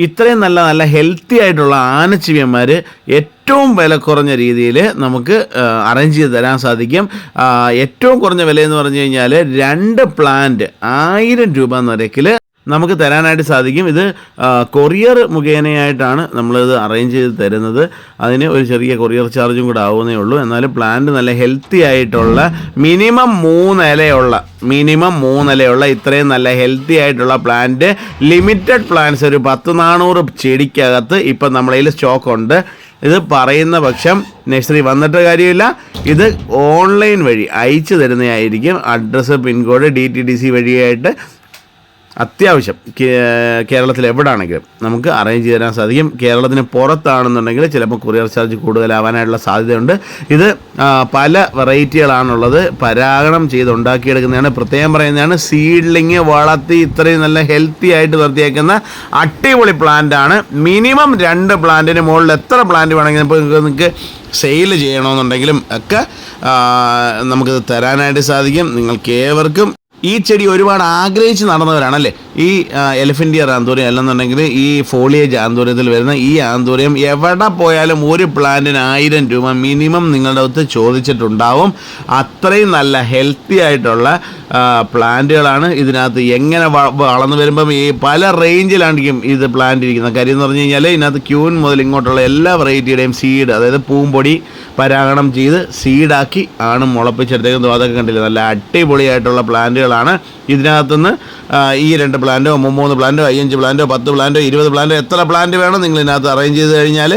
ഇത്രയും നല്ല ഹെൽത്തി ആയിട്ടുള്ള ആനച്ചിവിയന്മാർ ഏറ്റവും വില കുറഞ്ഞ രീതിയിൽ നമുക്ക് അറേഞ്ച് ചെയ്ത് തരാൻ സാധിക്കും. ഏറ്റവും കുറഞ്ഞ വിലയെന്ന് പറഞ്ഞു കഴിഞ്ഞാൽ 2 പ്ലാന്റ് 1000 രൂപ നിരക്കിൽ നമുക്ക് തരാനായിട്ട് സാധിക്കും. ഇത് കൊറിയർ മുഖേനയായിട്ടാണ് നമ്മളിത് അറേഞ്ച് ചെയ്ത് തരുന്നത്. അതിന് ഒരു ചെറിയ കൊറിയർ ചാർജും കൂടെ ആവുന്നേ ഉള്ളൂ. എന്നാലും പ്ലാന്റ് നല്ല ഹെൽത്തി ആയിട്ടുള്ള മിനിമം 3 ഇലയുള്ള ഇത്രയും നല്ല ഹെൽത്തി ആയിട്ടുള്ള പ്ലാന്റ്, ലിമിറ്റഡ് പ്ലാന്റ്സ് ഒരു 10-400 ചെടിക്കകത്ത് ഇപ്പം നമ്മളതിൽ സ്റ്റോക്ക് ഉണ്ട്. ഇത് പറയുന്ന പക്ഷം നഴ്സറി വന്നിട്ട് കാര്യമില്ല, ഇത് ഓൺലൈൻ വഴി അയച്ചു തരുന്നതായിരിക്കും. അഡ്രസ്സ്, പിൻകോഡ്, DTDC വഴിയായിട്ട് അത്യാവശ്യം കേരളത്തിൽ എവിടെയാണെങ്കിലും നമുക്ക് അറേഞ്ച് ചെയ്ത് തരാൻ സാധിക്കും. കേരളത്തിന് പുറത്താണെന്നുണ്ടെങ്കിൽ ചിലപ്പോൾ കൊറിയർ ചാർജ് കൂടുതലാവാനായിട്ടുള്ള സാധ്യതയുണ്ട്. ഇത് പല വെറൈറ്റികളാണുള്ളത്, പരാഗണം ചെയ്ത് ഉണ്ടാക്കിയെടുക്കുന്നതാണ്. പ്രത്യേകം പറയുന്നതാണ്, സീഡ്ലിങ് വളർത്തി ഇത്രയും നല്ല ഹെൽത്തി ആയിട്ട് നിർത്തിയേക്കുന്ന അടിപൊളി പ്ലാന്റാണ്. മിനിമം 2 പ്ലാന്റിന് മുകളിൽ എത്ര പ്ലാന്റ് വേണമെങ്കിലും ഇപ്പോൾ നിങ്ങൾക്ക് സെയിൽ ചെയ്യണമെന്നുണ്ടെങ്കിലും ഒക്കെ നമുക്കിത് തരാനായിട്ട് സാധിക്കും. നിങ്ങൾക്ക് ഏവർക്കും ഈ ചെടി ഒരുപാട് ആഗ്രഹിച്ച് നടന്നവരാണല്ലേ. ഈ എലിഫൻ്റ് ഇയർ ആന്തൂറിയം അല്ലെന്നുണ്ടെങ്കിൽ ഈ ഫോളിയേജ് ആന്തൂര്യത്തിൽ വരുന്ന ഈ ആന്തൂറിയം എവിടെ പോയാലും ഒരു പ്ലാന്റിന് 1000 രൂപ മിനിമം നിങ്ങളുടെ അടുത്ത് ചോദിച്ചിട്ടുണ്ടാവും. അത്രയും നല്ല ഹെൽത്തി ആയിട്ടുള്ള പ്ലാന്റുകളാണ് ഇതിനകത്ത്. എങ്ങനെ വളർന്നു വരുമ്പം ഈ പല റേഞ്ചിലായിരിക്കും ഇത് പ്ലാന്റ് ഇരിക്കുന്നത്. കാര്യം എന്ന് പറഞ്ഞു കഴിഞ്ഞാൽ ഇതിനകത്ത് ക്യൂൻ മുതൽ ഇങ്ങോട്ടുള്ള എല്ലാ വെറൈറ്റിയുടെയും സീഡ്, അതായത് പൂമ്പൊടി പരാഗണം ചെയ്ത് സീഡാക്കി ആണ് മുളപ്പിച്ചെടുത്തേക്കുന്നത്. അതൊക്കെ കണ്ടില്ല, നല്ല അടിപൊളിയായിട്ടുള്ള പ്ലാന്റുകളാണ്. ഇതിനകത്തുനിന്ന് ഈ 2 പ്ലാന്റോ 3 പ്ലാന്റോ 5 പ്ലാന്റോ 10 പ്ലാന്റോ 20 പ്ലാന്റോ എത്ര പ്ലാന്റ് വേണം നിങ്ങൾ ഇതിനകത്ത് അറേഞ്ച് ചെയ്ത് കഴിഞ്ഞാൽ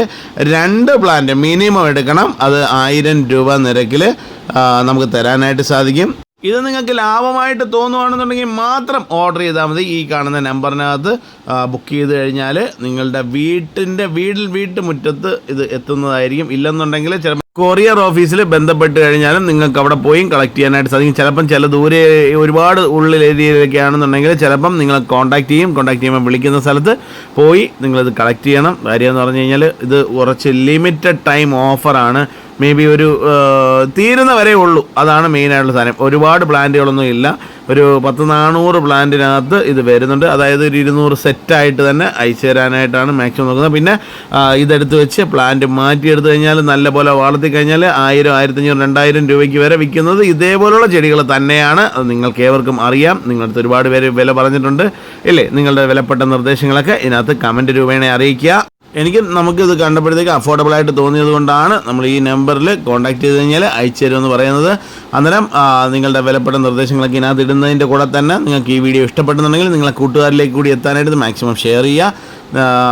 2 പ്ലാന്റ് മിനിമം എടുക്കണം. അത് 1000 രൂപ നിരക്കിൽ നമുക്ക് തരാനായിട്ട് സാധിക്കും. ഇത് നിങ്ങൾക്ക് ലാഭമായിട്ട് തോന്നുകയാണെന്നുണ്ടെങ്കിൽ മാത്രം ഓർഡർ ചെയ്താൽ മതി. ഈ കാണുന്ന നമ്പറിനകത്ത് ബുക്ക് ചെയ്ത് കഴിഞ്ഞാൽ നിങ്ങളുടെ വീട്ടുമുറ്റത്ത് ഇത് എത്തുന്നതായിരിക്കും. ഇല്ലെന്നുണ്ടെങ്കിൽ ചില കൊറിയർ ഓഫീസിൽ ബന്ധപ്പെട്ട് കഴിഞ്ഞാലും നിങ്ങൾക്ക് അവിടെ പോയി കളക്ട് ചെയ്യാനായിട്ട് സാധിക്കും. ചിലപ്പം ചില ദൂരെ ഒരുപാട് ഉള്ളിൽ ഏരിയയിലൊക്കെ ആണെന്നുണ്ടെങ്കിൽ ചിലപ്പം നിങ്ങൾ കോൺടാക്ട് ചെയ്യുമ്പോൾ വിളിക്കുന്ന സ്ഥലത്ത് പോയി നിങ്ങളിത് കളക്ട് ചെയ്യണം. കാര്യം എന്ന് പറഞ്ഞു കഴിഞ്ഞാൽ ഇത് കുറച്ച് ലിമിറ്റഡ് ടൈം ഓഫറാണ്. മേ ബി ഒരു തീരുന്ന വരെ ഉള്ളൂ. അതാണ് മെയിനായിട്ടുള്ള സാധനം. ഒരുപാട് പ്ലാന്റുകളൊന്നും ഇല്ല. ഒരു 10-400 പ്ലാന്റിനകത്ത് ഇത് വരുന്നുണ്ട്. അതായത് ഒരു 200 സെറ്റായിട്ട് തന്നെ അയച്ചു തരാനായിട്ടാണ് മാക്സിമം നോക്കുന്നത്. പിന്നെ ഇതെടുത്ത് വെച്ച് പ്ലാന്റ് മാറ്റിയെടുത്ത് കഴിഞ്ഞാൽ നല്ലപോലെ വളർത്തി കഴിഞ്ഞാൽ 1000, 1500, 2000 രൂപയ്ക്ക് വരെ വിൽക്കുന്നത് ഇതേപോലുള്ള ചെടികൾ തന്നെയാണ്. അത് നിങ്ങൾക്ക് ഏവർക്കും അറിയാം. നിങ്ങളടുത്ത് ഒരുപാട് പേര് വില പറഞ്ഞിട്ടുണ്ട് ഇല്ലേ. നിങ്ങളുടെ വിലപ്പെട്ട നിർദ്ദേശങ്ങളൊക്കെ ഇതിനകത്ത് കമൻറ്റ് രൂപേണ അറിയിക്കുക. നമുക്കിത് കണ്ടപ്പോഴത്തേക്ക് അഫോർഡബിൾ ആയിട്ട് തോന്നിയത് കൊണ്ടാണ് നമ്മൾ ഈ നമ്പറിൽ കോൺടാക്ട് ചെയ്ത് കഴിഞ്ഞാൽ അയച്ചു തരുമെന്ന് പറയുന്നത്. അന്നേരം നിങ്ങളുടെ വിലപ്പെട്ട നിർദ്ദേശങ്ങളൊക്കെ ഇതിനകത്ത് ഇടുന്നതിൻ്റെ കൂടെ തന്നെ നിങ്ങൾക്ക് ഈ വീഡിയോ ഇഷ്ടപ്പെടുന്നുണ്ടെങ്കിൽ നിങ്ങളെ കൂട്ടുകാരിലേക്ക് കൂടി എത്താനായിട്ട് മാക്സിമം ഷെയർ ചെയ്യുക.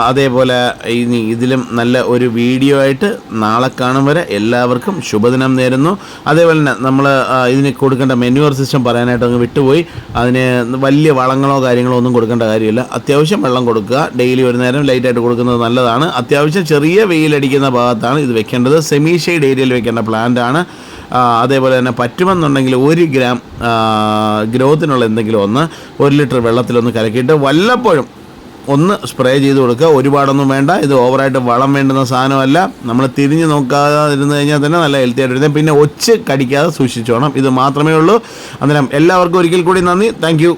അതേപോലെ ഇനി ഇതിലും നല്ല ഒരു വീഡിയോ ആയിട്ട് നാളെ കാണും വരെ എല്ലാവർക്കും ശുഭദിനം നേരുന്നു. അതേപോലെ തന്നെ നമ്മൾ ഇതിന് കൊടുക്കേണ്ട മെനുവർ സിസ്റ്റം പറയാനായിട്ട് അങ്ങ് വിട്ടുപോയി. അതിന് വലിയ വളങ്ങളോ കാര്യങ്ങളോ ഒന്നും കൊടുക്കേണ്ട കാര്യമില്ല. അത്യാവശ്യം വെള്ളം കൊടുക്കുക. ഡെയിലി ഒരു നേരം ലൈറ്റായിട്ട് കൊടുക്കുന്നത് നല്ലതാണ്. അത്യാവശ്യം ചെറിയ വെയിലടിക്കുന്ന ഭാഗത്താണ് ഇത് വെക്കേണ്ടത്. സെമി ഷെയ്ഡ് ഏരിയയിൽ വെക്കേണ്ട പ്ലാന്റ് ആണ്. അതേപോലെ തന്നെ പറ്റുമെന്നുണ്ടെങ്കിൽ 1 ഗ്രാം ഗ്രോത്തിനുള്ള എന്തെങ്കിലും 1 ലിറ്റർ വെള്ളത്തിലൊന്ന് കലക്കിയിട്ട് വല്ലപ്പോഴും ഒന്ന് സ്പ്രേ ചെയ്ത് കൊടുക്കുക. ഒരുപാടൊന്നും വേണ്ട. ഇത് ഓവറായിട്ട് വളം വേണ്ടുന്ന സാധനമല്ല. നമ്മൾ തിരിഞ്ഞ് നോക്കാതെ ഇരുന്ന് കഴിഞ്ഞാൽ തന്നെ നല്ല ഹെൽത്തി ആയിട്ട് ഇരുന്നത്. പിന്നെ ഒച്ച് കടിക്കാതെ സൂക്ഷിച്ചോണം. ഇത് മാത്രമേ ഉള്ളൂ. അന്നേരം എല്ലാവർക്കും ഒരിക്കൽ കൂടി നന്ദി. Thank you.